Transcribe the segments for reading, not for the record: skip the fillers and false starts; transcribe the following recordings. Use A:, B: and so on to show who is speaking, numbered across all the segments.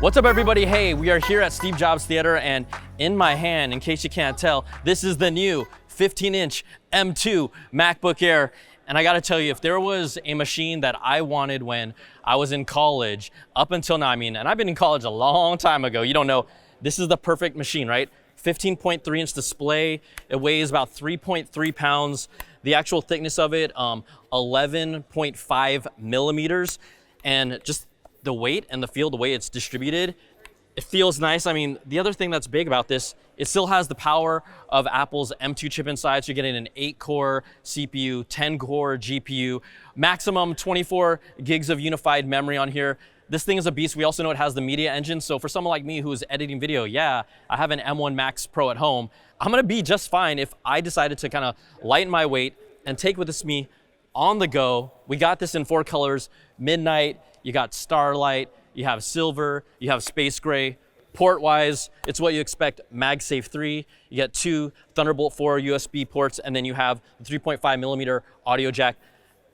A: What's up, everybody? Hey, we are here at Steve Jobs Theater, and in my hand, in case you can't tell, this is the new 15-inch M2 MacBook Air. And I gotta tell you, if there was a machine that I wanted when I was in college, up until now, and I've been in college a long time ago, you don't know, this is the perfect machine, right? 15.3-inch display, it weighs about 3.3 pounds. The actual thickness of it, 11.5 millimeters. And just the weight and the feel, the way it's distributed, it feels nice. The other thing that's big about this, it still has the power of Apple's M2 chip inside. So you're getting an 8-core CPU, 10-core GPU, maximum 24 gigs of unified memory on here. This thing is a beast. We also know it has the media engine. So for someone like me who is editing video, yeah, I have an M1 Max Pro at home. I'm gonna be just fine if I decided to kind of lighten my weight and take with me on the go. We got this in 4 colors: midnight, you got starlight, you have silver, you have space gray. Port-wise, it's what you expect: MagSafe 3, you get 2 Thunderbolt 4 USB ports, and then you have the 3.5 millimeter audio jack.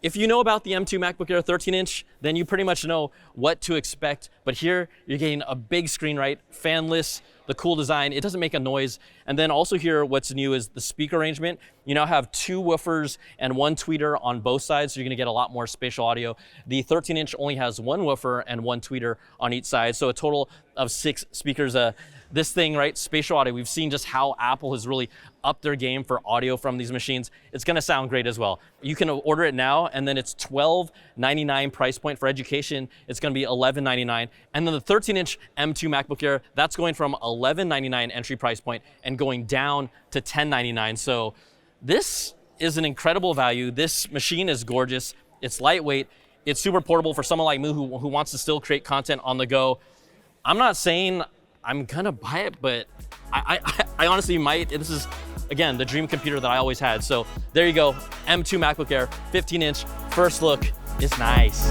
A: If you know about the M2 MacBook Air 13-inch, then you pretty much know what to expect. But here, you're getting a big screen, right? Fanless, the cool design, it doesn't make a noise. And then also here, what's new is the speaker arrangement. You now have 2 woofers and 1 tweeter on both sides, so you're gonna get a lot more spatial audio. The 13-inch only has 1 woofer and 1 tweeter on each side, so a total of 6 speakers. This thing, right, spatial audio, we've seen just how Apple has really upped their game for audio from these machines. It's gonna sound great as well. You can order it now, and then it's $12.99 price point. For education, it's gonna be $11.99. And then the 13-inch M2 MacBook Air, that's going from $11.99 entry price point and going down to $10.99. So this is an incredible value. This machine is gorgeous. It's lightweight. It's super portable for someone like me who wants to still create content on the go. I'm not saying I'm gonna buy it, but I honestly might. This is, again, the dream computer that I always had. So there you go, M2 MacBook Air, 15-inch. First look is nice.